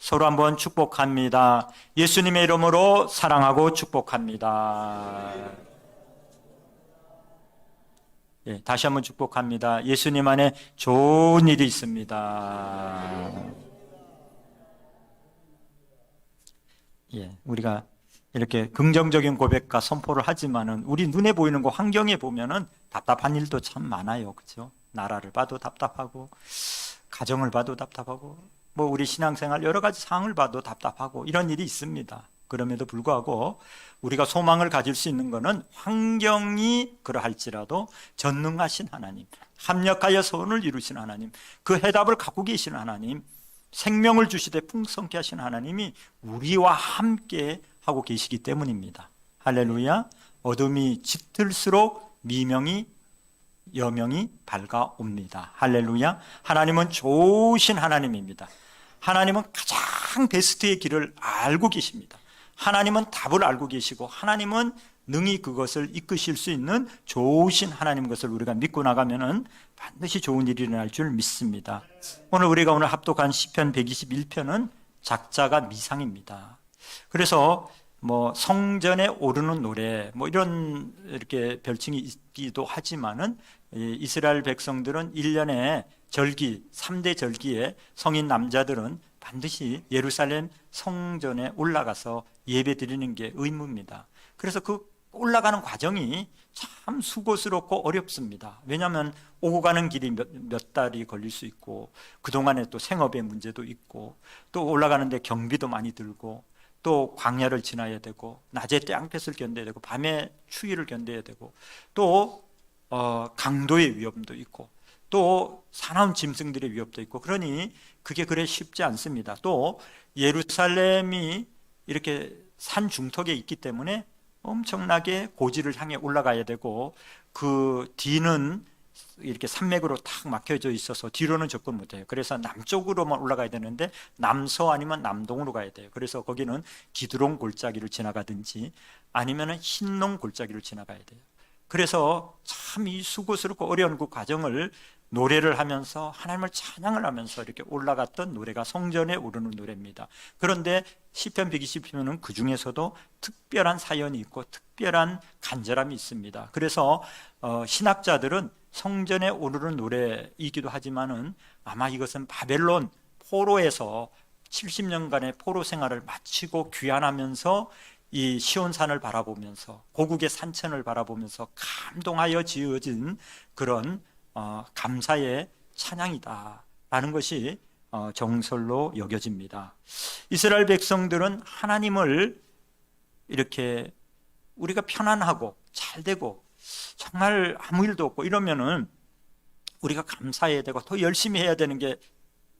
서로 한번 축복합니다. 예수님의 이름으로 사랑하고 축복합니다. 예, 다시 한번 축복합니다. 예수님 안에 좋은 일이 있습니다. 예, 우리가 이렇게 긍정적인 고백과 선포를 하지만은 우리 눈에 보이는 거 환경에 보면은 답답한 일도 참 많아요. 그렇죠? 나라를 봐도 답답하고 가정을 봐도 답답하고 뭐 우리 신앙생활 여러 가지 상황을 봐도 답답하고 이런 일이 있습니다. 그럼에도 불구하고 우리가 소망을 가질 수 있는 것은 환경이 그러할지라도 전능하신 하나님, 합력하여 선을 이루신 하나님, 그 해답을 갖고 계신 하나님, 생명을 주시되 풍성케 하신 하나님이 우리와 함께 하고 계시기 때문입니다. 할렐루야. 어둠이 짙을수록 여명이 밝아옵니다. 할렐루야. 하나님은 좋으신 하나님입니다. 하나님은 가장 베스트의 길을 알고 계십니다. 하나님은 답을 알고 계시고 하나님은 능히 그것을 이끄실 수 있는 좋으신 하나님 것을 우리가 믿고 나가면은 반드시 좋은 일이 일어날 줄 믿습니다. 우리가 오늘 합독한 시편 121편은 작자가 미상입니다. 그래서 뭐 성전에 오르는 노래 뭐 이런 이렇게 별칭이 있기도 하지만은 이스라엘 백성들은 1년에 절기 3대 절기에 성인 남자들은 반드시 예루살렘 성전에 올라가서 예배 드리는 게 의무입니다. 그래서 그 올라가는 과정이 참 수고스럽고 어렵습니다. 왜냐하면 오고 가는 길이 몇 달이 걸릴 수 있고 그동안에 또 생업의 문제도 있고 또 올라가는데 경비도 많이 들고 또 광야를 지나야 되고 낮에 태양볕을 견뎌야 되고 밤에 추위를 견뎌야 되고 또 강도의 위험도 있고 또 사나운 짐승들의 위협도 있고 그러니 그게 그래 쉽지 않습니다. 또 예루살렘이 이렇게 산 중턱에 있기 때문에 엄청나게 고지를 향해 올라가야 되고 그 뒤는 이렇게 산맥으로 탁 막혀져 있어서 뒤로는 접근 못해요. 그래서 남쪽으로만 올라가야 되는데 남서 아니면 남동으로 가야 돼요. 그래서 거기는 기드론 골짜기를 지나가든지 아니면 흰농 골짜기를 지나가야 돼요. 그래서 참 이 수고스럽고 어려운 그 과정을 노래를 하면서 하나님을 찬양을 하면서 이렇게 올라갔던 노래가 성전에 오르는 노래입니다. 그런데 시편 120편은 그 중에서도 특별한 사연이 있고 특별한 간절함이 있습니다. 그래서 신학자들은 성전에 오르는 노래이기도 하지만은 아마 이것은 바벨론 포로에서 70년간의 포로 생활을 마치고 귀환하면서 이 시온산을 바라보면서 고국의 산천을 바라보면서 감동하여 지어진 그런 감사의 찬양이다라는 것이 정설로 여겨집니다. 이스라엘 백성들은 하나님을 이렇게 우리가 편안하고 잘 되고 정말 아무 일도 없고 이러면은 우리가 감사해야 되고 더 열심히 해야 되는 게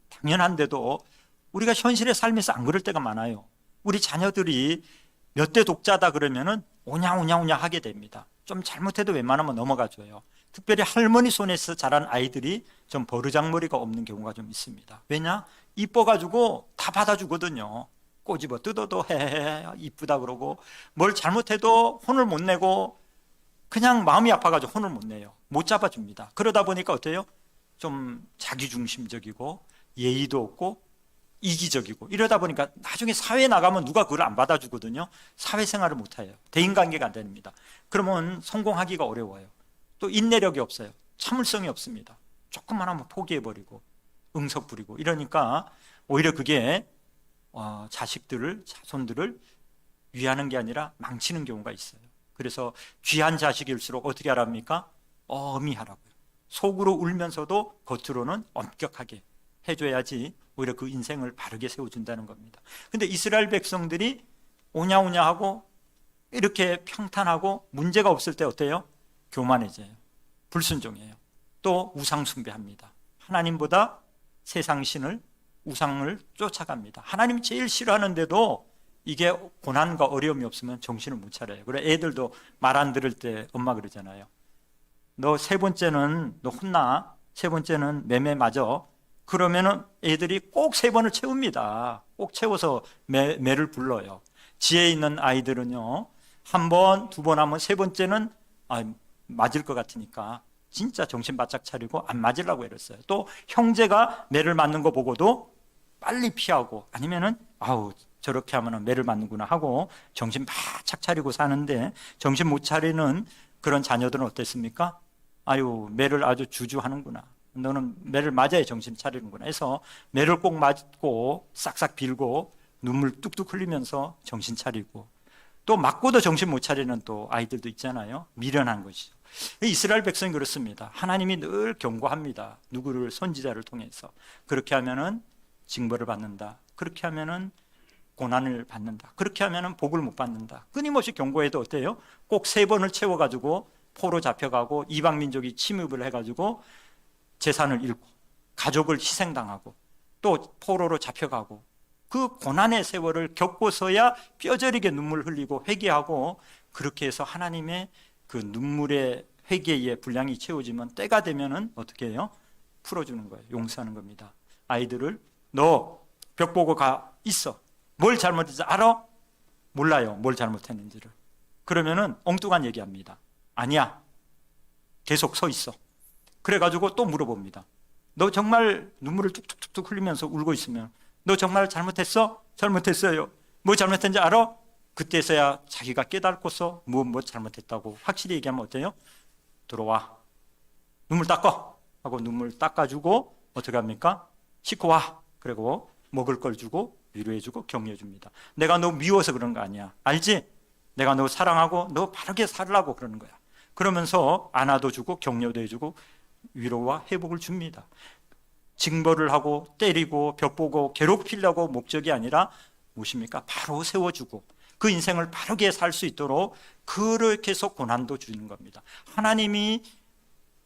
당연한데도 우리가 현실의 삶에서 안 그럴 때가 많아요. 우리 자녀들이 몇 대 독자다 그러면은 오냐오냐 하게 됩니다. 좀 잘못해도 웬만하면 넘어가줘요. 특별히 할머니 손에서 자란 아이들이 좀 버르장머리가 없는 경우가 좀 있습니다. 왜냐? 이뻐가지고 다 받아주거든요. 꼬집어 뜯어도 헤헤헤 이쁘다 그러고 뭘 잘못해도 혼을 못 내고 그냥 마음이 아파가지고 혼을 못 내요. 못 잡아줍니다. 그러다 보니까 어때요? 좀 자기중심적이고 예의도 없고 이기적이고 이러다 보니까 나중에 사회에 나가면 누가 그걸 안 받아주거든요. 사회생활을 못해요. 대인관계가 안 됩니다. 그러면 성공하기가 어려워요. 또 인내력이 없어요. 참을성이 없습니다. 조금만 하면 포기해버리고 응석 부리고 이러니까 오히려 그게 자손들을 위하는 게 아니라 망치는 경우가 있어요. 그래서 귀한 자식일수록 어떻게 하랍니까? 엄히 하라고요. 속으로 울면서도 겉으로는 엄격하게 해줘야지 오히려 그 인생을 바르게 세워준다는 겁니다. 근데 이스라엘 백성들이 오냐오냐 하고 이렇게 평탄하고 문제가 없을 때 어때요? 교만해져요. 불순종해요. 또 우상 숭배합니다. 하나님보다 세상 신을 우상을 쫓아갑니다. 하나님 제일 싫어하는데도 이게 고난과 어려움이 없으면 정신을 못 차려요. 그래 애들도 말 안 들을 때 엄마 그러잖아요. 너 세 번째는 너 혼나. 세 번째는 매매 맞아. 그러면은 애들이 꼭 세 번을 채웁니다. 꼭 채워서 매를 불러요. 지혜 있는 아이들은요, 한 번, 두 번 하면 세 번째는 맞을 것 같으니까 진짜 정신 바짝 차리고 안 맞으려고 이랬어요. 또 형제가 매를 맞는 거 보고도 빨리 피하고 아니면은 아우 저렇게 하면 매를 맞는구나 하고 정신 바짝 차리고 사는데 정신 못 차리는 그런 자녀들은 어땠습니까? 아유 매를 아주 주주하는구나. 너는 매를 맞아야 정신 차리는구나 해서 매를 꼭 맞고 싹싹 빌고 눈물 뚝뚝 흘리면서 정신 차리고 또 맞고도 정신 못 차리는 또 아이들도 있잖아요. 미련한 것이죠. 이스라엘 백성이 그렇습니다. 하나님이 늘 경고합니다. 누구를 선지자를 통해서 그렇게 하면은 징벌을 받는다. 그렇게 하면은 고난을 받는다. 그렇게 하면은 복을 못 받는다. 끊임없이 경고해도 어때요? 꼭 3번을 채워가지고 포로 잡혀가고 이방 민족이 침입을 해가지고 재산을 잃고 가족을 희생당하고 또 포로로 잡혀가고 그 고난의 세월을 겪고서야 뼈저리게 눈물 흘리고 회개하고 그렇게 해서 하나님의 그 눈물의 회개의 분량이 채워지면 때가 되면은 어떻게 해요? 풀어주는 거예요. 용서하는 겁니다. 아이들을 너 벽 보고 가 있어. 뭘 잘못했는지 알아? 몰라요. 뭘 잘못했는지를. 그러면은 엉뚱한 얘기합니다. 아니야. 계속 서 있어. 그래가지고 또 물어봅니다. 너 정말 눈물을 뚝뚝뚝 흘리면서 울고 있으면 너 정말 잘못했어? 잘못했어요. 뭐 잘못했는지 알아? 그때서야 자기가 깨닫고서 뭐 잘못했다고 확실히 얘기하면 어때요? 들어와. 눈물 닦아. 하고 눈물 닦아주고 어떻게 합니까? 씻고 와. 그리고 먹을 걸 주고 위로해주고 격려해줍니다. 내가 너 미워서 그런 거 아니야. 알지? 내가 너 사랑하고 너 바르게 살라고 그러는 거야. 그러면서 안아도 주고 격려도 해주고 위로와 회복을 줍니다. 징벌을 하고 때리고 벽 보고 괴롭히려고 목적이 아니라 무엇입니까? 바로 세워주고 그 인생을 바르게 살 수 있도록 그렇게 해서 고난도 주는 겁니다. 하나님이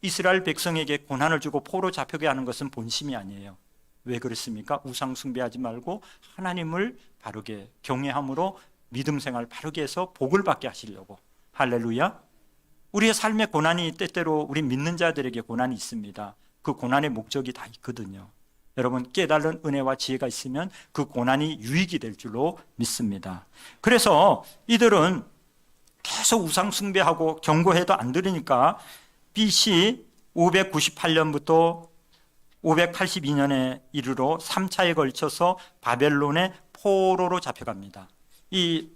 이스라엘 백성에게 고난을 주고 포로 잡혀게 하는 것은 본심이 아니에요. 왜 그렇습니까? 우상 숭배하지 말고 하나님을 바르게 경외함으로 믿음 생활 바르게 해서 복을 받게 하시려고. 할렐루야. 우리의 삶의 고난이 때때로 우리 믿는 자들에게 고난이 있습니다. 그 고난의 목적이 다 있거든요. 여러분 깨달은 은혜와 지혜가 있으면 그 고난이 유익이 될 줄로 믿습니다. 그래서 이들은 계속 우상 숭배하고 경고해도 안 들으니까 BC 598년부터 582년에 이르러 3차에 걸쳐서 바벨론의 포로로 잡혀갑니다. 이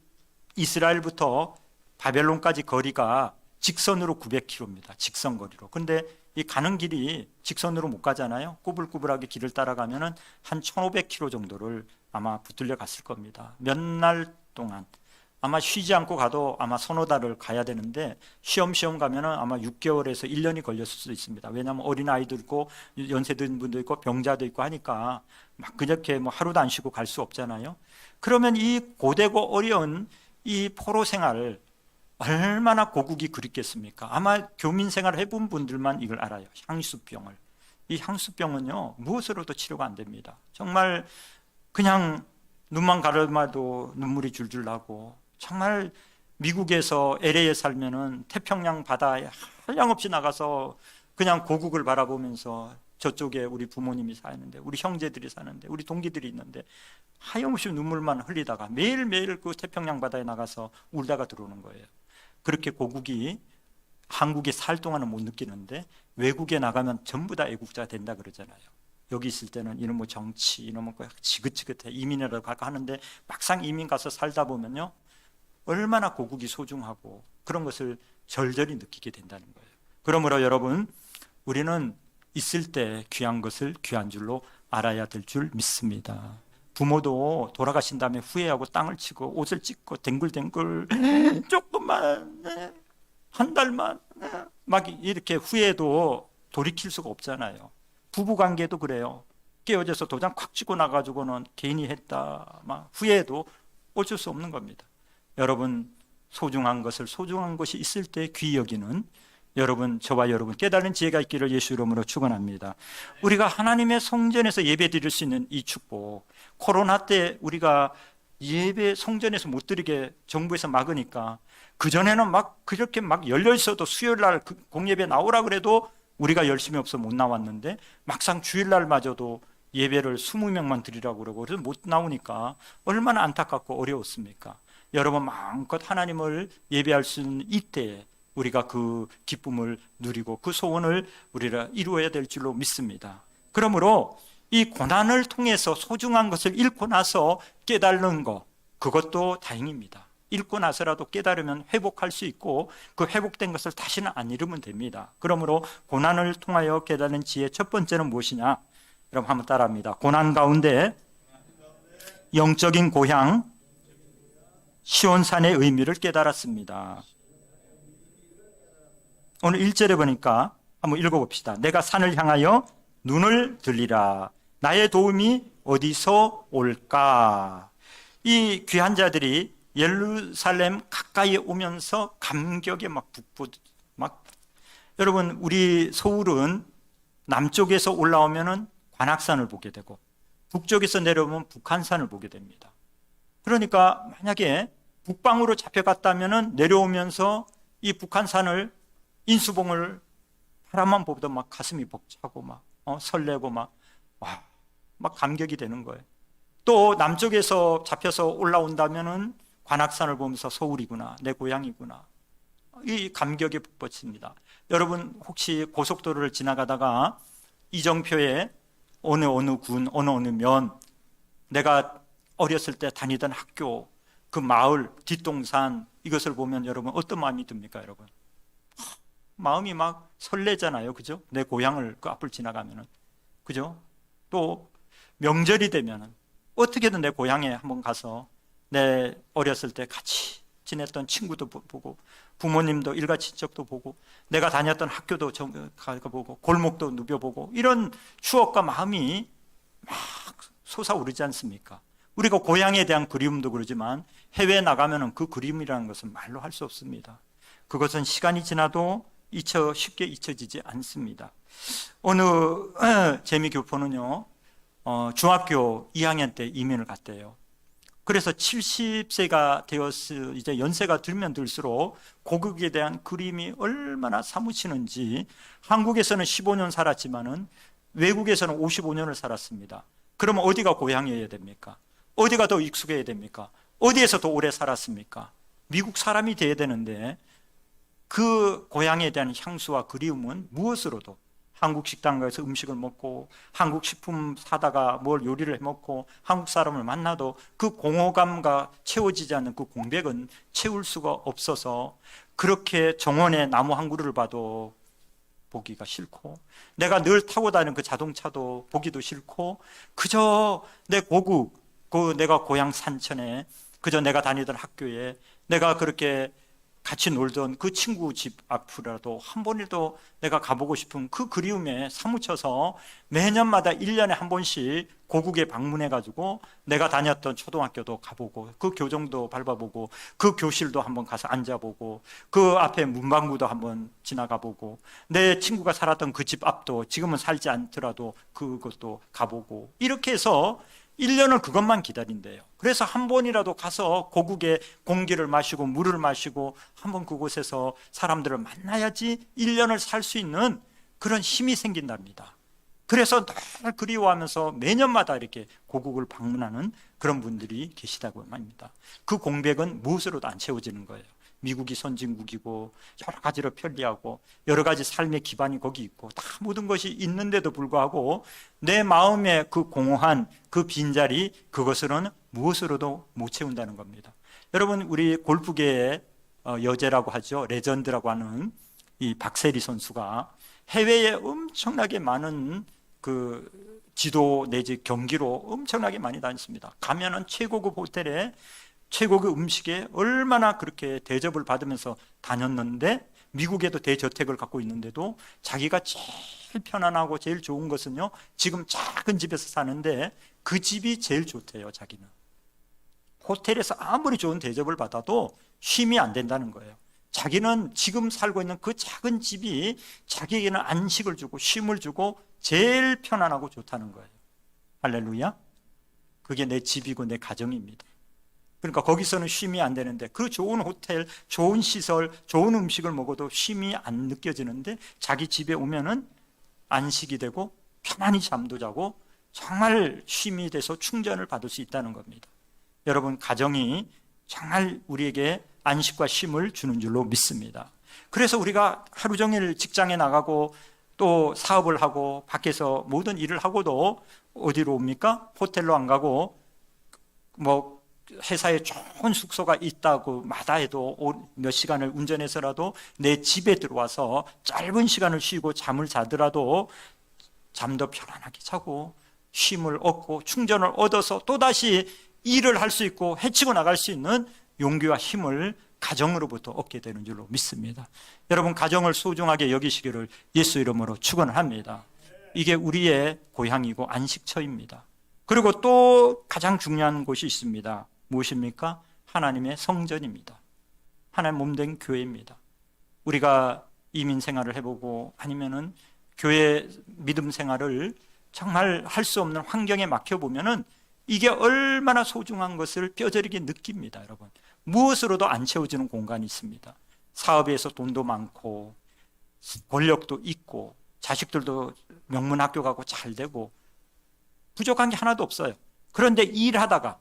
이스라엘부터 바벨론까지 거리가 직선으로 900km입니다. 직선거리로. 근데 이 가는 길이 직선으로 못 가잖아요. 꾸불꾸불하게 길을 따라가면은 한 1500km 정도를 아마 붙들려 갔을 겁니다. 몇 날 동안 아마 쉬지 않고 가도 아마 서너 달을 가야 되는데 쉬엄쉬엄 가면은 아마 6개월에서 1년이 걸렸을 수도 있습니다. 왜냐하면 어린 아이도 있고 연세든 분도 있고 병자도 있고 하니까 막 그렇게 뭐 하루도 안 쉬고 갈 수 없잖아요. 그러면 이 고되고 어려운 이 포로 생활을 얼마나 고국이 그립겠습니까? 아마 교민 생활을 해본 분들만 이걸 알아요. 향수병을. 이 향수병은요 무엇으로도 치료가 안 됩니다. 정말 그냥 눈만 가려마도 눈물이 줄줄 나고 정말 미국에서 LA에 살면은 태평양 바다에 한량없이 나가서 그냥 고국을 바라보면서 저쪽에 우리 부모님이 사는데 우리 형제들이 사는데 우리 동기들이 있는데 하염없이 눈물만 흘리다가 매일매일 그 태평양 바다에 나가서 울다가 들어오는 거예요. 그렇게 고국이 한국에 살 동안은 못 느끼는데 외국에 나가면 전부 다 애국자가 된다 그러잖아요. 여기 있을 때는 이놈의 뭐 정치, 이놈의 뭐 지긋지긋해 이민이라도 갈까 하는데 막상 이민 가서 살다 보면요 얼마나 고국이 소중하고 그런 것을 절절히 느끼게 된다는 거예요. 그러므로 여러분 우리는 있을 때 귀한 것을 귀한 줄로 알아야 될 줄 믿습니다. 부모도 돌아가신 다음에 후회하고 땅을 치고 옷을 찢고 댕글댕글 조금만 한 달만 막 이렇게 후회도 돌이킬 수가 없잖아요. 부부관계도 그래요. 깨어져서 도장 콱 쥐고 나가지고는 괜히 했다 막 후회도 어쩔 수 없는 겁니다. 여러분 소중한 것을 소중한 것이 있을 때 귀히 여기는 여러분 저와 여러분 깨달은 지혜가 있기를 예수 이름으로 축원합니다. 우리가 하나님의 성전에서 예배 드릴 수 있는 이 축복, 코로나 때 우리가 예배 성전에서 못 드리게 정부에서 막으니까 그전에는 막 그렇게 막 열려 있어도 수요일 날 공예배 나오라 그래도 우리가 열심히 없어 못 나왔는데 막상 주일날마저도 예배를 20명만 드리라고 그러고 그래서 못 나오니까 얼마나 안타깝고 어려웠습니까? 여러분 마음껏 하나님을 예배할 수 있는 이때에 우리가 그 기쁨을 누리고 그 소원을 우리가 이루어야 될 줄로 믿습니다. 그러므로 이 고난을 통해서 소중한 것을 잃고 나서 깨달는 것, 그것도 다행입니다. 잃고 나서라도 깨달으면 회복할 수 있고 그 회복된 것을 다시는 안 잃으면 됩니다. 그러므로 고난을 통하여 깨닫는 지혜 첫 번째는 무엇이냐? 여러분 한번 따라합니다. 고난 가운데 영적인 고향 시온산의 의미를 깨달았습니다. 오늘 1절에 보니까 한번 읽어봅시다. 내가 산을 향하여 눈을 들리라. 나의 도움이 어디서 올까? 이 귀한 자들이 예루살렘 가까이에 오면서 감격에 여러분, 우리 서울은 남쪽에서 올라오면은 관악산을 보게 되고 북쪽에서 내려오면 북한산을 보게 됩니다. 그러니까 만약에 북방으로 잡혀갔다면은 내려오면서 이 북한산을 인수봉을 바라만 보고도 막 가슴이 벅차고 설레고 막 감격이 되는 거예요. 또 남쪽에서 잡혀서 올라온다면은 관악산을 보면서 서울이구나, 내 고향이구나, 이 감격에 북받칩니다. 여러분 혹시 고속도로를 지나가다가 이정표에 어느 군, 어느 면, 내가 어렸을 때 다니던 학교, 그 마을, 뒷동산, 이것을 보면 여러분 어떤 마음이 듭니까? 여러분 마음이 막 설레잖아요, 그죠? 내 고향을 그 앞을 지나가면은, 그죠? 또 명절이 되면은 어떻게든 내 고향에 한번 가서 내 어렸을 때 같이 지냈던 친구도 보고 부모님도 일가 친척도 보고 내가 다녔던 학교도 가보고 골목도 누벼보고 이런 추억과 마음이 막 솟아오르지 않습니까? 우리가 고향에 대한 그리움도 그러지만 해외에 나가면 그 그리움이라는 것은 말로 할 수 없습니다. 그것은 시간이 지나도 쉽게 잊혀지지 않습니다. 어느 재미교포는요, 중학교 2학년 때 이민을 갔대요. 그래서 70세가 되어서 이제 연세가 들면 들수록 고국에 대한 그림이 얼마나 사무치는지, 한국에서는 15년 살았지만은 외국에서는 55년을 살았습니다. 그러면 어디가 고향이어야 됩니까? 어디가 더 익숙해야 됩니까? 어디에서 더 오래 살았습니까? 미국 사람이 돼야 되는데 그 고향에 대한 향수와 그리움은 무엇으로도, 한국 식당 가서 음식을 먹고 한국 식품 사다가 뭘 요리를 해 먹고 한국 사람을 만나도 그 공허감과 채워지지 않는 그 공백은 채울 수가 없어서 그렇게 정원에 나무 한 그루를 봐도 보기가 싫고 내가 늘 타고 다니는 그 자동차도 보기도 싫고 그저 내 고국, 내가 고향 산천에, 그저 내가 다니던 학교에 내가 그렇게 같이 놀던 그 친구 집 앞이라도 한 번이라도 내가 가보고 싶은 그 그리움에 사무쳐서 매년마다 1년에 한 번씩 고국에 방문해가지고 내가 다녔던 초등학교도 가보고 그 교정도 밟아보고 그 교실도 한번 가서 앉아보고 그 앞에 문방구도 한번 지나가보고 내 친구가 살았던 그 집 앞도 지금은 살지 않더라도 그것도 가보고 이렇게 해서 1년을 그것만 기다린대요. 그래서 한 번이라도 가서 고국의 공기를 마시고 물을 마시고 한번 그곳에서 사람들을 만나야지 1년을 살 수 있는 그런 힘이 생긴답니다. 그래서 늘 그리워하면서 매년마다 이렇게 고국을 방문하는 그런 분들이 계시다고 합니다. 그 공백은 무엇으로도 안 채워지는 거예요. 미국이 선진국이고 여러 가지로 편리하고 여러 가지 삶의 기반이 거기 있고 다 모든 것이 있는데도 불구하고 내 마음의 그 공허한 그 빈자리, 그것으로는 무엇으로도 못 채운다는 겁니다. 여러분 우리 골프계의 여제라고 하죠, 레전드라고 하는 이 박세리 선수가 해외에 엄청나게 많은 그 지도 내지 경기로 엄청나게 많이 다녔습니다. 가면은 최고급 호텔에 최고급 음식에 얼마나 그렇게 대접을 받으면서 다녔는데 미국에도 대저택을 갖고 있는데도 자기가 제일 편안하고 제일 좋은 것은요, 지금 작은 집에서 사는데 그 집이 제일 좋대요. 자기는 호텔에서 아무리 좋은 대접을 받아도 쉼이 안 된다는 거예요. 자기는 지금 살고 있는 그 작은 집이 자기에게는 안식을 주고 쉼을 주고 제일 편안하고 좋다는 거예요. 할렐루야. 그게 내 집이고 내 가정입니다. 그러니까 거기서는 쉼이 안 되는데 그 좋은 호텔, 좋은 시설, 좋은 음식을 먹어도 쉼이 안 느껴지는데 자기 집에 오면은 안식이 되고 편안히 잠도 자고 정말 쉼이 돼서 충전을 받을 수 있다는 겁니다. 여러분 가정이 정말 우리에게 안식과 쉼을 주는 줄로 믿습니다. 그래서 우리가 하루 종일 직장에 나가고 또 사업을 하고 밖에서 모든 일을 하고도 어디로 옵니까? 호텔로 안 가고 뭐 회사에 좋은 숙소가 있다고 마다해도 몇 시간을 운전해서라도 내 집에 들어와서 짧은 시간을 쉬고 잠을 자더라도 잠도 편안하게 자고 쉼을 얻고 충전을 얻어서 또다시 일을 할 수 있고 헤치고 나갈 수 있는 용기와 힘을 가정으로부터 얻게 되는 줄로 믿습니다. 여러분, 가정을 소중하게 여기시기를 예수 이름으로 축원합니다. 이게 우리의 고향이고 안식처입니다. 그리고 또 가장 중요한 곳이 있습니다. 무엇입니까? 하나님의 성전입니다. 하나님 몸된 교회입니다. 우리가 이민 생활을 해보고 아니면은 교회 믿음 생활을 정말 할 수 없는 환경에 막혀보면은 이게 얼마나 소중한 것을 뼈저리게 느낍니다. 여러분, 무엇으로도 안 채워지는 공간이 있습니다. 사업에서 돈도 많고 권력도 있고 자식들도 명문 학교 가고 잘 되고 부족한 게 하나도 없어요. 그런데 일하다가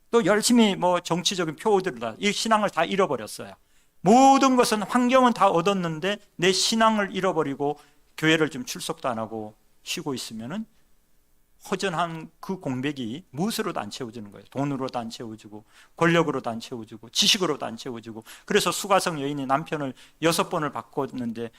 또 열심히 뭐 정치적인 표어들을 이 신앙을 다 잃어버렸어요. 모든 것은 환경은 다 얻었는데 내 신앙을 잃어버리고 교회를 좀 출석도 안 하고 쉬고 있으면은 허전한 그 공백이 무엇으로도 안 채워지는 거예요. 돈으로도 안 채워지고 권력으로도 안 채워지고 지식으로도 안 채워지고. 그래서 수가성 여인이 남편을 6번을 바꿨는데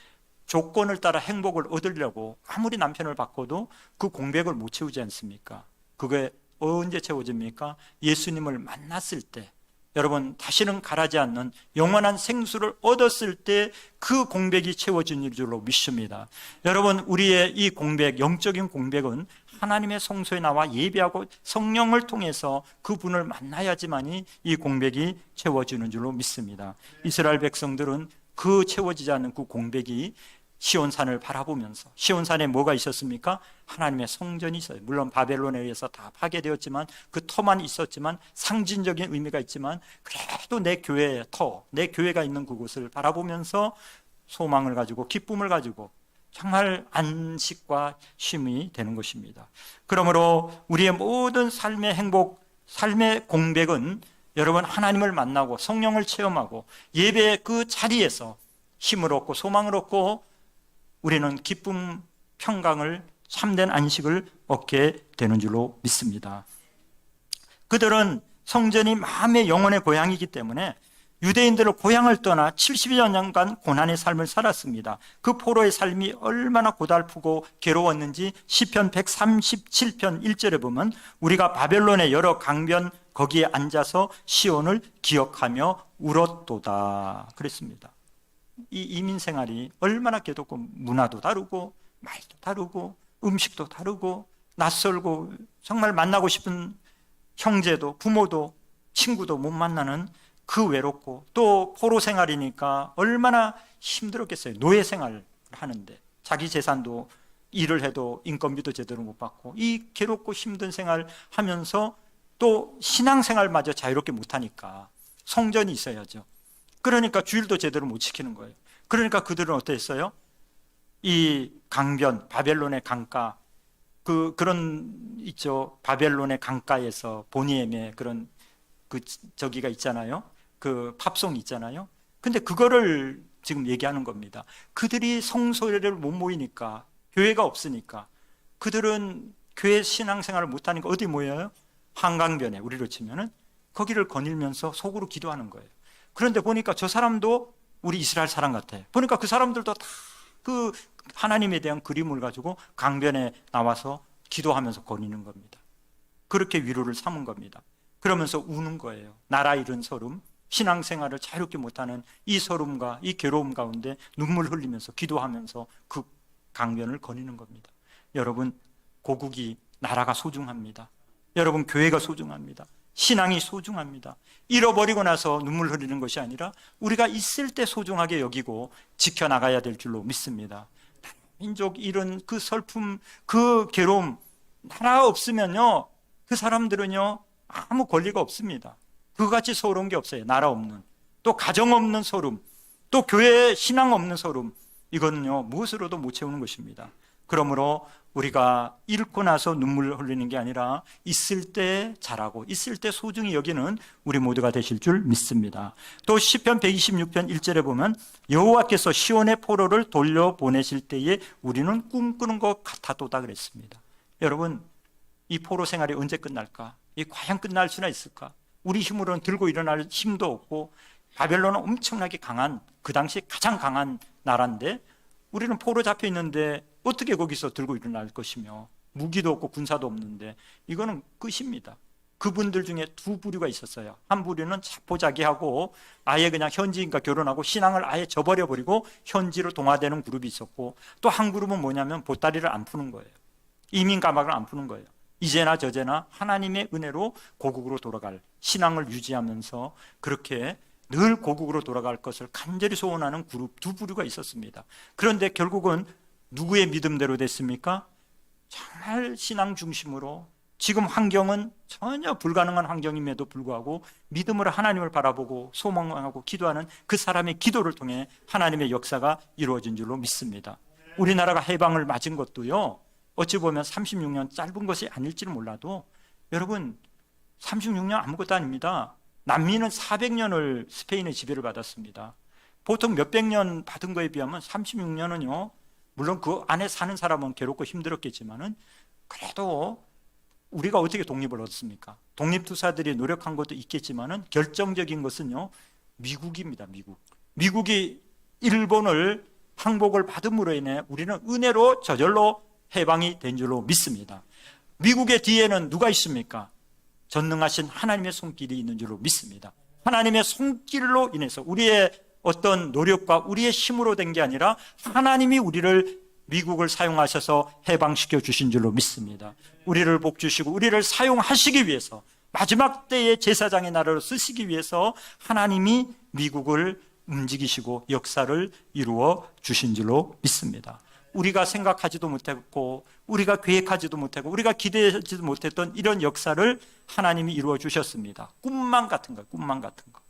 조건을 따라 행복을 얻으려고 아무리 남편을 바꿔도 그 공백을 못 채우지 않습니까? 그게 언제 채워집니까? 예수님을 만났을 때, 여러분, 다시는 가라지 않는 영원한 생수를 얻었을 때 그 공백이 채워진 줄로 믿습니다. 여러분, 우리의 이 공백, 영적인 공백은 하나님의 성소에 나와 예배하고 성령을 통해서 그분을 만나야지만이 이 공백이 채워지는 줄로 믿습니다. 이스라엘 백성들은 그 채워지지 않는 그 공백이 시온산을 바라보면서, 시온산에 뭐가 있었습니까? 하나님의 성전이 있어요. 물론 바벨론에 의해서 다 파괴되었지만 그 터만 있었지만 상징적인 의미가 있지만 그래도 내 교회의 터, 내 교회가 있는 그곳을 바라보면서 소망을 가지고 기쁨을 가지고 정말 안식과 쉼이 되는 것입니다. 그러므로 우리의 모든 삶의 행복, 삶의 공백은 여러분, 하나님을 만나고 성령을 체험하고 예배의 그 자리에서 힘을 얻고 소망을 얻고 우리는 기쁨, 평강을, 참된 안식을 얻게 되는 줄로 믿습니다. 그들은 성전이 마음의 영혼의 고향이기 때문에 유대인들은 고향을 떠나 70여 년간 고난의 삶을 살았습니다. 그 포로의 삶이 얼마나 고달프고 괴로웠는지 시편 137편 1절에 보면 우리가 바벨론의 여러 강변 거기에 앉아서 시온을 기억하며 울었도다 그랬습니다. 이 이민 생활이 얼마나 괴롭고 문화도 다르고 말도 다르고 음식도 다르고 낯설고 정말 만나고 싶은 형제도 부모도 친구도 못 만나는 그 외롭고 또 포로 생활이니까 얼마나 힘들었겠어요. 노예 생활을 하는데 자기 재산도 일을 해도 인건비도 제대로 못 받고 이 괴롭고 힘든 생활 하면서 또 신앙생활마저 자유롭게 못하니까 성전이 있어야죠. 그러니까 주일도 제대로 못 지키는 거예요. 그러니까 그들은 어땠어요? 이 강변, 바벨론의 강가, 그런 있죠. 바벨론의 강가에서 보니엠의 그런 저기가 있잖아요. 그 팝송 있잖아요. 근데 그거를 지금 얘기하는 겁니다. 그들이 성소를 못 모이니까, 교회가 없으니까, 그들은 교회 신앙생활을 못하니까 어디 모여요? 한강변에, 우리로 치면은 거기를 거닐면서 속으로 기도하는 거예요. 그런데 보니까 저 사람도 우리 이스라엘 사람 같아요. 보니까 그 사람들도 다 그 하나님에 대한 그림을 가지고 강변에 나와서 기도하면서 거니는 겁니다. 그렇게 위로를 삼은 겁니다. 그러면서 우는 거예요. 나라 잃은 서름, 신앙생활을 자유롭게 못하는 이 서름과 이 괴로움 가운데 눈물 흘리면서 기도하면서 그 강변을 거니는 겁니다. 여러분, 고국이, 나라가 소중합니다. 여러분, 교회가 소중합니다. 신앙이 소중합니다. 잃어버리고 나서 눈물 흘리는 것이 아니라 우리가 있을 때 소중하게 여기고 지켜나가야 될 줄로 믿습니다. 민족 잃은 그 슬픔, 그 괴로움, 나라 없으면요, 그 사람들은요 아무 권리가 없습니다. 그같이 서러운 게 없어요. 나라 없는, 또 가정 없는 서름, 또 교회 신앙 없는 서름, 이거는요 무엇으로도 못 채우는 것입니다. 그러므로 우리가 잃고 나서 눈물을 흘리는 게 아니라 있을 때 잘하고 있을 때 소중히 여기는 우리 모두가 되실 줄 믿습니다. 또 시편 126편 1절에 보면 여호와께서 시온의 포로를 돌려보내실 때에 우리는 꿈꾸는 것 같아도다 그랬습니다. 여러분, 이 포로 생활이 언제 끝날까? 이 과연 끝날 수나 있을까? 우리 힘으로는 들고 일어날 힘도 없고 바벨론은 엄청나게 강한, 그 당시 가장 강한 나라인데 우리는 포로 잡혀 있는데 어떻게 거기서 들고 일어날 것이며 무기도 없고 군사도 없는데 이거는 끝입니다. 그분들 중에 두 부류가 있었어요. 한 부류는 자포자기하고 아예 그냥 현지인과 결혼하고 신앙을 아예 저버려버리고 현지로 동화되는 그룹이 있었고, 또 한 그룹은 뭐냐면 보따리를 안 푸는 거예요. 이민 가방을 안 푸는 거예요. 이제나 저제나 하나님의 은혜로 고국으로 돌아갈, 신앙을 유지하면서 그렇게 늘 고국으로 돌아갈 것을 간절히 소원하는 그룹 두 부류가 있었습니다. 그런데 결국은 누구의 믿음대로 됐습니까? 정말 신앙 중심으로, 지금 환경은 전혀 불가능한 환경임에도 불구하고 믿음으로 하나님을 바라보고 소망하고 기도하는 그 사람의 기도를 통해 하나님의 역사가 이루어진 줄로 믿습니다. 우리나라가 해방을 맞은 것도요, 어찌 보면 36년 짧은 것이 아닐지는 몰라도 여러분 36년 아무것도 아닙니다. 남미는 400년을 스페인의 지배를 받았습니다. 보통 몇백 년 받은 거에 비하면 36년은요, 물론 그 안에 사는 사람은 괴롭고 힘들었겠지만은 그래도 우리가 어떻게 독립을 얻습니까? 독립투사들이 노력한 것도 있겠지만은 결정적인 것은요, 미국입니다. 미국이 일본을 항복을 받음으로 인해 우리는 은혜로 저절로 해방이 된 줄로 믿습니다. 미국의 뒤에는 누가 있습니까? 전능하신 하나님의 손길이 있는 줄로 믿습니다. 하나님의 손길로 인해서 우리의 어떤 노력과 우리의 힘으로 된 게 아니라 하나님이 우리를, 미국을 사용하셔서 해방시켜 주신 줄로 믿습니다. 우리를 복주시고 우리를 사용하시기 위해서, 마지막 때의 제사장의 나라로 쓰시기 위해서 하나님이 미국을 움직이시고 역사를 이루어 주신 줄로 믿습니다. 우리가 생각하지도 못했고 우리가 계획하지도 못하고 우리가 기대하지도 못했던 이런 역사를 하나님이 이루어 주셨습니다. 꿈만 같은 거예요. 꿈만 같은 거.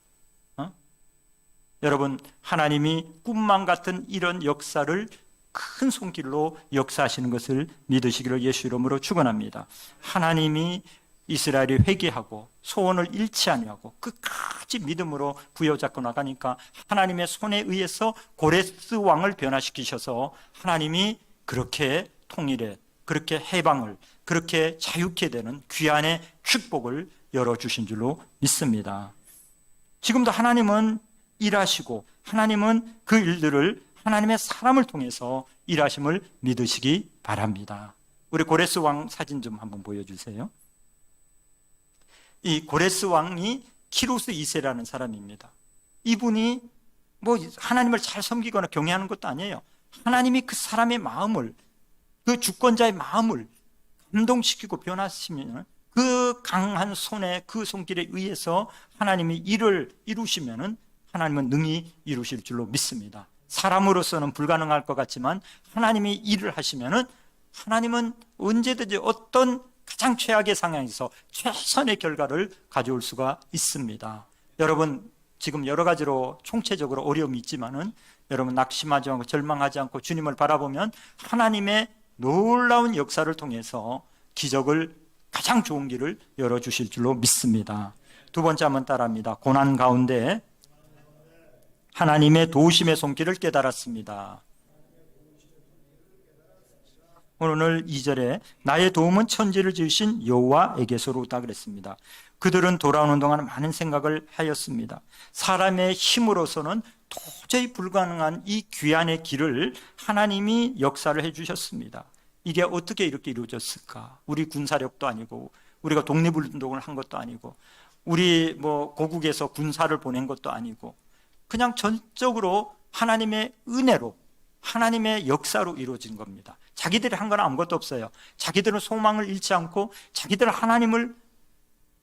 여러분, 하나님이 꿈만 같은 이런 역사를 큰 손길로 역사하시는 것을 믿으시기를 예수 이름으로 축원합니다. 하나님이 이스라엘이 회개하고 소원을 잃지 아니하고 끝까지 믿음으로 부여잡고 나가니까 하나님의 손에 의해서 고레스 왕을 변화시키셔서 하나님이 그렇게 통일에, 그렇게 해방을, 그렇게 자유케 되는 귀한의 축복을 열어주신 줄로 믿습니다. 지금도 하나님은 일하시고 하나님은 그 일들을 하나님의 사람을 통해서 일하심을 믿으시기 바랍니다. 우리 고레스 왕 사진 좀 한번 보여주세요. 이 고레스 왕이 키루스 2세라는 사람입니다. 이분이 뭐 하나님을 잘 섬기거나 경외하는 것도 아니에요. 하나님이 그 사람의 마음을, 그 주권자의 마음을 감동시키고 변화시키면 그 강한 손에, 그 손길에 의해서 하나님이 일을 이루시면은 하나님은 능히 이루실 줄로 믿습니다. 사람으로서는 불가능할 것 같지만 하나님이 일을 하시면은 하나님은 언제든지 어떤 가장 최악의 상황에서 최선의 결과를 가져올 수가 있습니다. 여러분, 지금 여러 가지로 총체적으로 어려움이 있지만은 여러분 낙심하지 않고 절망하지 않고 주님을 바라보면 하나님의 놀라운 역사를 통해서 기적을, 가장 좋은 길을 열어주실 줄로 믿습니다. 두 번째 한번 따라합니다. 고난 가운데 하나님의 도우심의 손길을 깨달았습니다. 오늘 2절에 나의 도움은 천지를 지으신 여호와에게서로다 그랬습니다. 그들은 돌아오는 동안 많은 생각을 하였습니다. 사람의 힘으로서는 도저히 불가능한 이 귀한의 길을 하나님이 역사를 해주셨습니다. 이게 어떻게 이렇게 이루어졌을까? 우리 군사력도 아니고 우리가 독립운동을 한 것도 아니고 우리 뭐 고국에서 군사를 보낸 것도 아니고 그냥 전적으로 하나님의 은혜로, 하나님의 역사로 이루어진 겁니다. 자기들이 한 건 아무것도 없어요. 자기들은 소망을 잃지 않고 자기들은 하나님을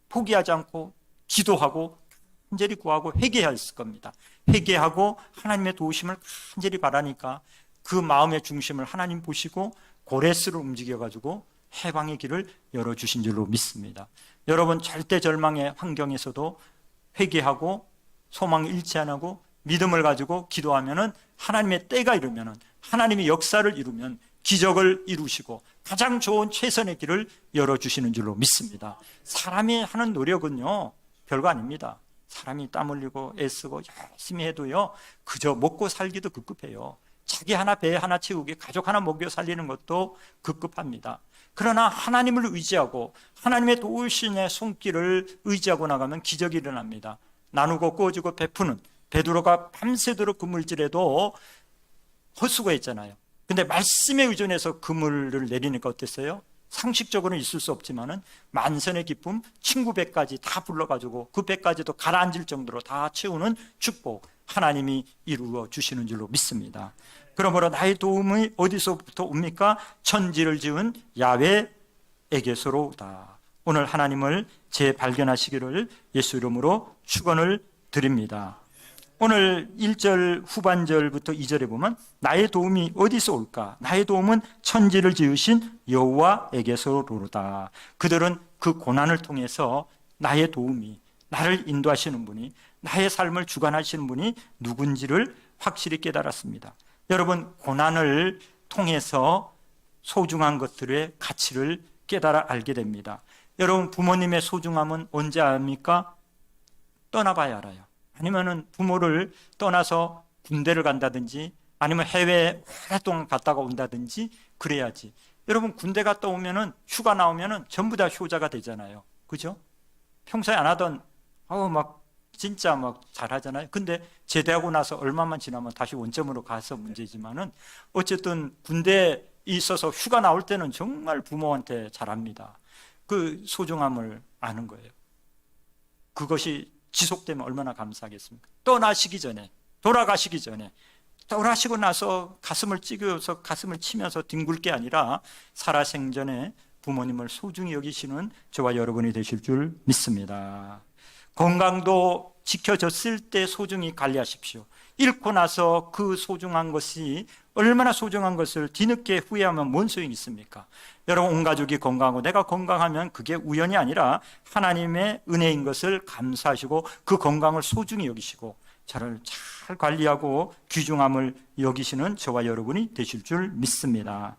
포기하지 않고 기도하고 간절히 구하고 회개했을 겁니다. 회개하고 하나님의 도우심을 간절히 바라니까 그 마음의 중심을 하나님 보시고 고레스로 움직여가지고 해방의 길을 열어주신 줄로 믿습니다. 여러분, 절대 절망의 환경에서도 회개하고 소망을 잃지 않고 믿음을 가지고 기도하면은 하나님의 때가 이르면은, 하나님의 역사를 이루면 기적을 이루시고 가장 좋은 최선의 길을 열어주시는 줄로 믿습니다. 사람이 하는 노력은요, 별거 아닙니다. 사람이 땀 흘리고 애쓰고 열심히 해도요, 그저 먹고 살기도 급급해요. 자기 하나 배 하나 채우기, 가족 하나 먹여 살리는 것도 급급합니다. 그러나 하나님을 의지하고 하나님의 도우심의 손길을 의지하고 나가면 기적이 일어납니다. 나누고 꾸어주고 베푸는 베드로가 밤새도록 그물질에도 헛수고했잖아요. 근데 말씀에 의존해서 그물을 내리니까 어땠어요? 상식적으로는 있을 수 없지만은 만선의 기쁨, 친구 배까지 다 불러가지고 그 배까지도 가라앉을 정도로 다 채우는 축복, 하나님이 이루어 주시는 줄로 믿습니다. 그러므로 나의 도움이 어디서부터 옵니까? 천지를 지은 야훼에게서로다. 오늘 하나님을 재발견하시기를 예수 이름으로 축원을 드립니다. 오늘 1절 후반절부터 2절에 보면 나의 도움이 어디서 올까? 나의 도움은 천지를 지으신 여호와에게서로다. 그들은 그 고난을 통해서 나의 도움이, 나를 인도하시는 분이, 나의 삶을 주관하시는 분이 누군지를 확실히 깨달았습니다. 여러분, 고난을 통해서 소중한 것들의 가치를 깨달아 알게 됩니다. 여러분, 부모님의 소중함은 언제 압니까? 떠나봐야 알아요. 아니면은 부모를 떠나서 군대를 간다든지 아니면 해외에 오랫동안 갔다가 온다든지 그래야지. 여러분, 군대 갔다 오면은 휴가 나오면은 전부 다 효자가 되잖아요. 그죠? 평소에 안 하던 막 진짜 막 잘하잖아요. 근데 제대하고 나서 얼마만 지나면 다시 원점으로 가서 문제지만은 어쨌든 군대에 있어서 휴가 나올 때는 정말 부모한테 잘합니다. 그 소중함을 아는 거예요. 그것이 지속되면 얼마나 감사하겠습니까? 떠나시기 전에, 돌아가시기 전에, 돌아가시고 나서 가슴을 찢어서 가슴을 치면서 뒹굴 게 아니라 살아생전에 부모님을 소중히 여기시는 저와 여러분이 되실 줄 믿습니다. 건강도 지켜졌을 때 소중히 관리하십시오. 잃고 나서 그 소중한 것이 얼마나 소중한 것을 뒤늦게 후회하면 뭔 소용이 있습니까? 여러분, 온 가족이 건강하고 내가 건강하면 그게 우연이 아니라 하나님의 은혜인 것을 감사하시고 그 건강을 소중히 여기시고 저를 잘 관리하고 귀중함을 여기시는 저와 여러분이 되실 줄 믿습니다.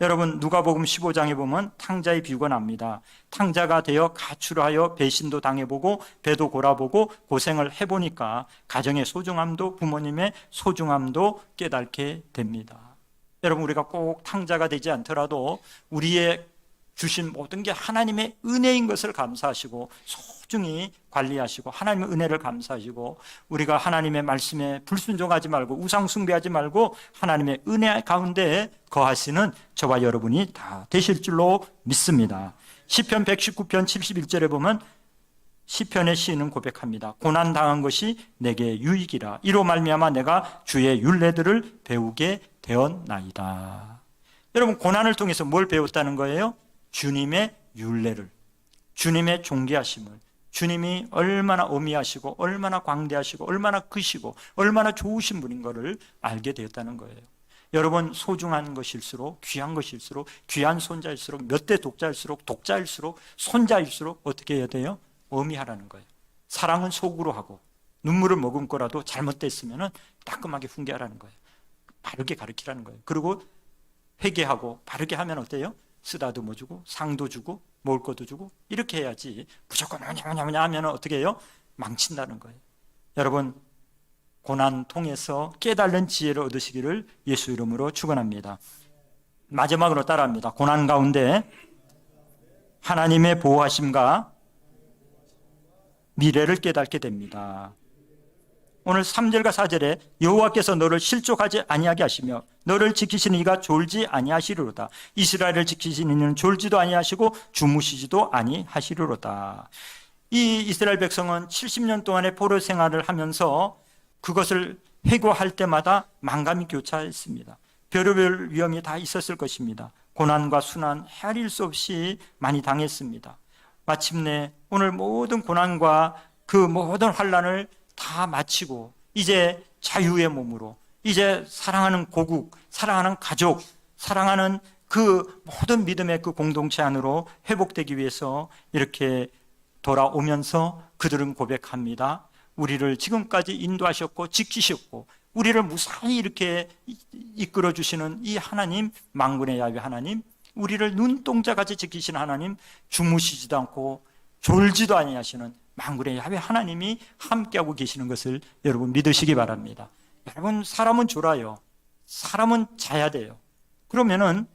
여러분, 누가복음 15장에 보면 탕자의 비유가 납니다. 탕자가 되어 가출하여 배신도 당해보고 배도 골아보고 고생을 해보니까 가정의 소중함도 부모님의 소중함도 깨닫게 됩니다. 여러분, 우리가 꼭 탕자가 되지 않더라도 우리의 주신 모든 게 하나님의 은혜인 것을 감사하시고 소중히 관리하시고 하나님의 은혜를 감사하시고 우리가 하나님의 말씀에 불순종하지 말고 우상 숭배하지 말고 하나님의 은혜 가운데 거하시는 저와 여러분이 다 되실 줄로 믿습니다. 시편 119편 71절에 보면 시편의 시인은 고백합니다. 고난당한 것이 내게 유익이라. 이로 말미암아 내가 주의 율례들을 배우게 되었나이다. 여러분, 고난을 통해서 뭘 배웠다는 거예요? 주님의 율례를, 주님의 존귀하심을, 주님이 얼마나 어미하시고 얼마나 광대하시고 얼마나 크시고 얼마나 좋으신 분인 것을 알게 되었다는 거예요. 여러분, 소중한 것일수록, 귀한 것일수록, 귀한 손자일수록, 몇 대 독자일수록, 독자일수록, 손자일수록 어떻게 해야 돼요? 어미하라는 거예요. 사랑은 속으로 하고 눈물을 머금고라도 잘못됐으면 따끔하게 훈계하라는 거예요. 바르게 가르치라는 거예요. 그리고 회개하고 바르게 하면 어때요? 쓰다듬어 주고 상도 주고 먹을 것도 주고 이렇게 해야지 무조건 뭐냐 하면 어떻게 해요? 망친다는 거예요. 여러분, 고난 통해서 깨달는 지혜를 얻으시기를 예수 이름으로 축원합니다. 마지막으로 따라합니다. 고난 가운데 하나님의 보호하심과 미래를 깨닫게 됩니다. 오늘 3절과 4절에 여호와께서 너를 실족하지 아니하게 하시며 너를 지키시는 이가 졸지 아니하시리로다. 이스라엘을 지키시는 이는 졸지도 아니하시고 주무시지도 아니하시리로다. 이 이스라엘 백성은 70년 동안의 포로 생활을 하면서 그것을 회고할 때마다 만감이 교차했습니다. 별의별 위험이 다 있었을 것입니다. 고난과 순환 헤아릴 수 없이 많이 당했습니다. 마침내 오늘 모든 고난과 그 모든 환난을 다 마치고 이제 자유의 몸으로 이제 사랑하는 고국, 사랑하는 가족, 사랑하는 그 모든 믿음의 그 공동체 안으로 회복되기 위해서 이렇게 돌아오면서 그들은 고백합니다. 우리를 지금까지 인도하셨고 지키셨고 우리를 무사히 이렇게 이끌어 주시는 이 하나님, 만군의 야훼 하나님, 우리를 눈동자같이 지키시는 하나님, 주무시지도 않고 졸지도 아니하시는 만군의 야훼 하나님이 함께하고 계시는 것을 여러분 믿으시기 바랍니다. 여러분, 사람은 졸아요. 사람은 자야 돼요. 그러면은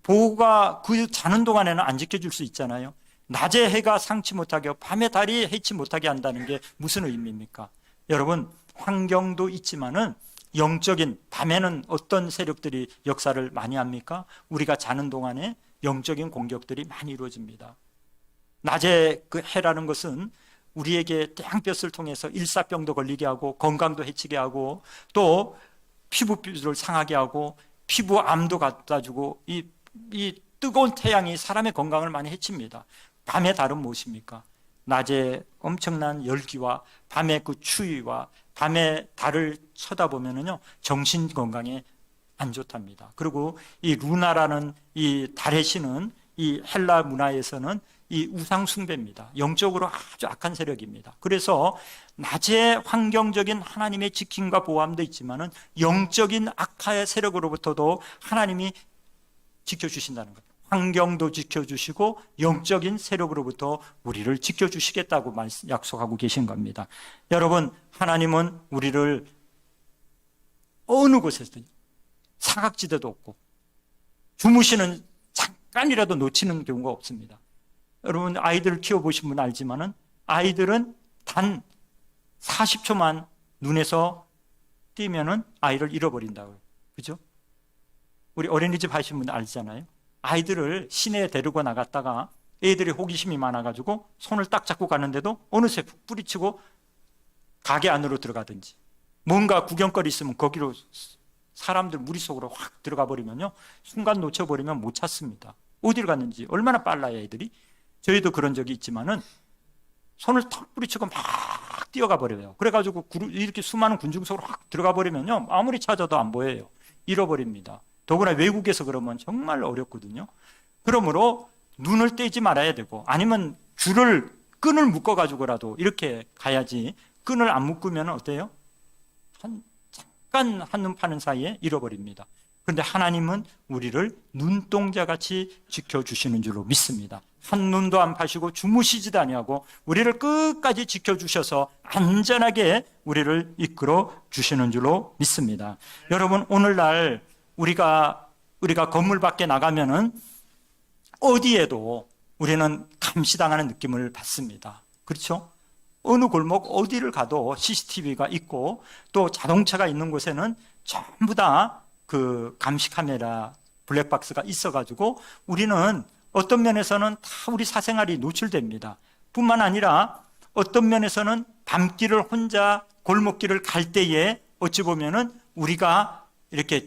보호가 그 자는 동안에는 안 지켜줄 수 있잖아요. 낮에 해가 상치 못하게 하고 밤에 달이 해치 못하게 한다는 게 무슨 의미입니까? 여러분, 환경도 있지만은 영적인, 밤에는 어떤 세력들이 역사를 많이 합니까? 우리가 자는 동안에 영적인 공격들이 많이 이루어집니다. 낮에 그 해라는 것은 우리에게 태양볕을 통해서 일사병도 걸리게 하고 건강도 해치게 하고 또 피부를 상하게 하고 피부암도 갖다 주고 이 뜨거운 태양이 사람의 건강을 많이 해칩니다. 밤의 달은 무엇입니까? 낮에 엄청난 열기와 밤의 그 추위와 밤에 달을 쳐다보면은요, 정신 건강에 안 좋답니다. 그리고 이 루나라는 이 달의 신은 이 헬라 문화에서는 이 우상 숭배입니다. 영적으로 아주 악한 세력입니다. 그래서 낮에 환경적인 하나님의 지킴과 보호함도 있지만은 영적인 악화의 세력으로부터도 하나님이 지켜주신다는 거예요. 환경도 지켜주시고 영적인 세력으로부터 우리를 지켜주시겠다고 약속하고 계신 겁니다. 여러분, 하나님은 우리를 어느 곳에서든 사각지대도 없고 주무시는 잠깐이라도 놓치는 경우가 없습니다. 여러분, 아이들을 키워보신 분은 알지만은 아이들은 단 40초만 눈에서 띄면은 아이를 잃어버린다고요. 그죠? 우리 어린이집 하신 분 알잖아요. 아이들을 시내에 데리고 나갔다가 애들이 호기심이 많아가지고 손을 딱 잡고 가는데도 어느새 푹 뿌리치고 가게 안으로 들어가든지 뭔가 구경거리 있으면 거기로 사람들 무리 속으로 확 들어가 버리면요, 순간 놓쳐버리면 못 찾습니다. 어디로 갔는지. 얼마나 빨라요 애들이. 저희도 그런 적이 있지만은 손을 탁 뿌리치고 막 뛰어가 버려요. 그래가지고 이렇게 수많은 군중 속으로 확 들어가 버리면요, 아무리 찾아도 안 보여요. 잃어버립니다. 더구나 외국에서 그러면 정말 어렵거든요. 그러므로 눈을 떼지 말아야 되고, 아니면 끈을 묶어가지고라도 이렇게 가야지. 끈을 안 묶으면 어때요? 잠깐 한눈 파는 사이에 잃어버립니다. 그런데 하나님은 우리를 눈동자같이 지켜주시는 줄로 믿습니다. 한눈도 안 파시고 주무시지도 아니하고 우리를 끝까지 지켜주셔서 안전하게 우리를 이끌어 주시는 줄로 믿습니다. 여러분, 오늘날 우리가 건물 밖에 나가면은 어디에도 우리는 감시당하는 느낌을 받습니다. 그렇죠? 어느 골목 어디를 가도 CCTV가 있고 또 자동차가 있는 곳에는 전부 다 그 감시 카메라 블랙박스가 있어가지고 우리는 어떤 면에서는 다 우리 사생활이 노출됩니다. 뿐만 아니라 어떤 면에서는 밤길을 혼자 골목길을 갈 때에 어찌 보면은 우리가 이렇게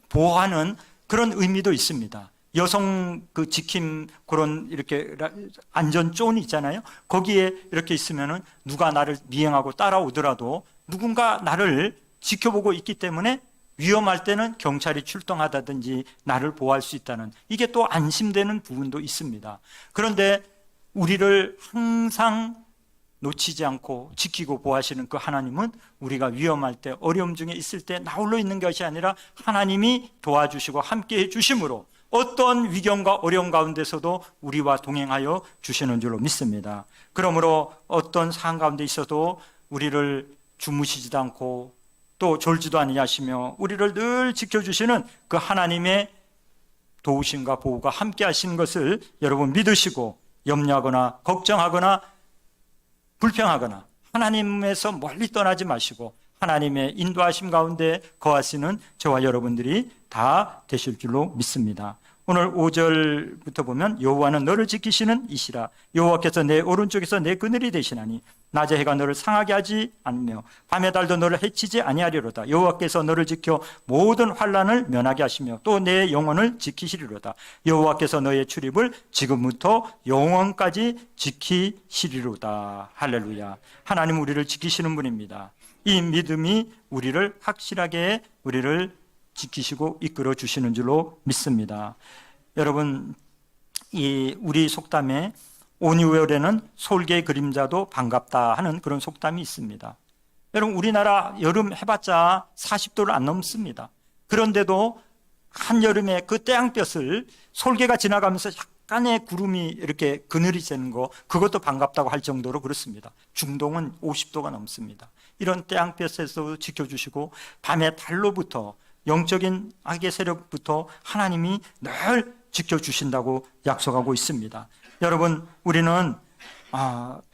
보호하는 그런 의미도 있습니다. 여성 그 지킴 그런 이렇게 안전존이 있잖아요. 거기에 이렇게 있으면은 누가 나를 미행하고 따라오더라도 누군가 나를 지켜보고 있기 때문에 위험할 때는 경찰이 출동하다든지 나를 보호할 수 있다는, 이게 또 안심되는 부분도 있습니다. 그런데 우리를 항상 놓치지 않고 지키고 보호하시는 그 하나님은 우리가 위험할 때, 어려움 중에 있을 때 나 홀로 있는 것이 아니라 하나님이 도와주시고 함께해 주심으로 어떤 위경과 어려움 가운데서도 우리와 동행하여 주시는 줄로 믿습니다. 그러므로 어떤 상황 가운데 있어도 우리를 주무시지도 않고 또 졸지도 아니하시며 우리를 늘 지켜주시는 그 하나님의 도우심과 보호가 함께 하시는 것을 여러분 믿으시고 염려하거나 걱정하거나 불평하거나 하나님에서 멀리 떠나지 마시고 하나님의 인도하심 가운데 거하시는 저와 여러분들이 다 되실 줄로 믿습니다. 오늘 5절부터 보면 여호와는 너를 지키시는 이시라. 여호와께서 내 오른쪽에서 내 그늘이 되시나니 낮에 해가 너를 상하게 하지 않으며 밤의 달도 너를 해치지 아니하리로다. 여호와께서 너를 지켜 모든 환난을 면하게 하시며 또 내 영혼을 지키시리로다. 여호와께서 너의 출입을 지금부터 영원까지 지키시리로다. 할렐루야. 하나님 우리를 지키시는 분입니다. 이 믿음이 우리를 확실하게 우리를 지키시고 이끌어 주시는 줄로 믿습니다. 여러분, 이 우리 속담에 온유월에는 솔개의 그림자도 반갑다 하는 그런 속담이 있습니다. 여러분, 우리나라 여름 해봤자 40도를 안 넘습니다. 그런데도 한여름에 그 태양볕을 솔개가 지나가면서 약간의 구름이 이렇게 그늘이 새는 거, 그것도 반갑다고 할 정도로 그렇습니다. 중동은 50도가 넘습니다. 이런 태양볕에서 지켜주시고 밤에 달로부터, 영적인 악의 세력부터 하나님이 늘 지켜주신다고 약속하고 있습니다. 여러분, 우리는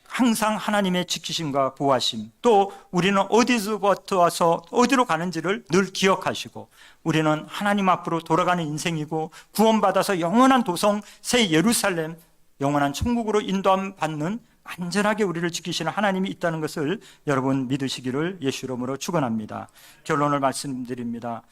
항상 하나님의 지키심과 보호하심, 또 우리는 어디서부터 와서 어디로 가는지를 늘 기억하시고, 우리는 하나님 앞으로 돌아가는 인생이고 구원받아서 영원한 도성 새 예루살렘, 영원한 천국으로 인도함 받는 안전하게 우리를 지키시는 하나님이 있다는 것을 여러분 믿으시기를 예수 이름으로 축원합니다. 결론을 말씀드립니다.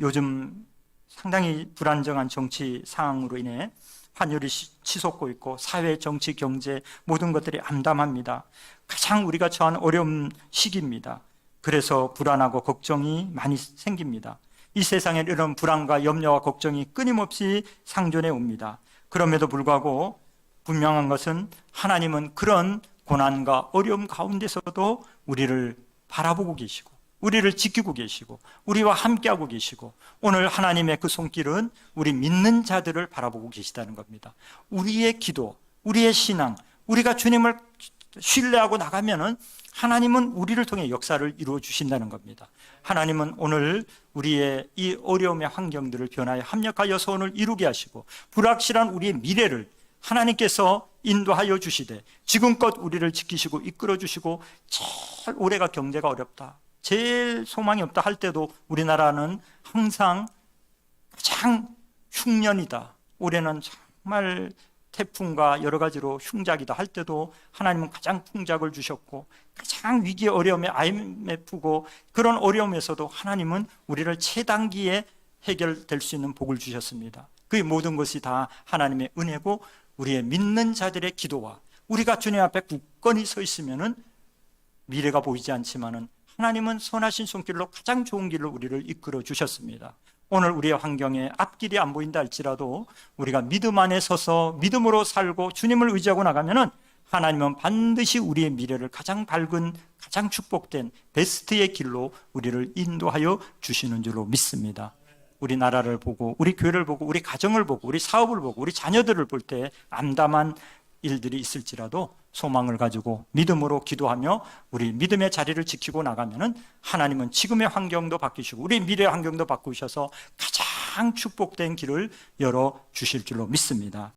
요즘 상당히 불안정한 정치 상황으로 인해 환율이 치솟고 있고 사회, 정치, 경제 모든 것들이 암담합니다. 가장 우리가 처한 어려운 시기입니다. 그래서 불안하고 걱정이 많이 생깁니다. 이 세상에 이런 불안과 염려와 걱정이 끊임없이 상존해 옵니다. 그럼에도 불구하고 분명한 것은 하나님은 그런 고난과 어려움 가운데서도 우리를 바라보고 계시고 우리를 지키고 계시고 우리와 함께하고 계시고, 오늘 하나님의 그 손길은 우리 믿는 자들을 바라보고 계시다는 겁니다. 우리의 기도, 우리의 신앙, 우리가 주님을 신뢰하고 나가면은 하나님은 우리를 통해 역사를 이루어 주신다는 겁니다. 하나님은 오늘 우리의 이 어려움의 환경들을 변화해 합력하여 소원을 이루게 하시고 불확실한 우리의 미래를 하나님께서 인도하여 주시되, 지금껏 우리를 지키시고 이끌어 주시고 제일 올해가 경제가 어렵다, 제일 소망이 없다 할 때도 우리나라는 항상 가장 흉년이다, 올해는 정말 태풍과 여러 가지로 흉작이다 할 때도 하나님은 가장 풍작을 주셨고, 가장 위기 어려움에 IMF고 그런 어려움에서도 하나님은 우리를 최단기에 해결될 수 있는 복을 주셨습니다. 그 모든 것이 다 하나님의 은혜고, 우리의 믿는 자들의 기도와 우리가 주님 앞에 굳건히 서 있으면은 미래가 보이지 않지만은 하나님은 선하신 손길로 가장 좋은 길로 우리를 이끌어 주셨습니다. 오늘 우리의 환경에 앞길이 안 보인다 할지라도 우리가 믿음 안에 서서 믿음으로 살고 주님을 의지하고 나가면은 하나님은 반드시 우리의 미래를 가장 밝은, 가장 축복된 베스트의 길로 우리를 인도하여 주시는 줄로 믿습니다. 우리 나라를 보고, 우리 교회를 보고, 우리 가정을 보고, 우리 사업을 보고, 우리 자녀들을 볼 때 암담한 일들이 있을지라도 소망을 가지고 믿음으로 기도하며 우리 믿음의 자리를 지키고 나가면은 하나님은 지금의 환경도 바꾸시고 우리 미래의 환경도 바꾸셔서 가장 축복된 길을 열어 주실 줄로 믿습니다.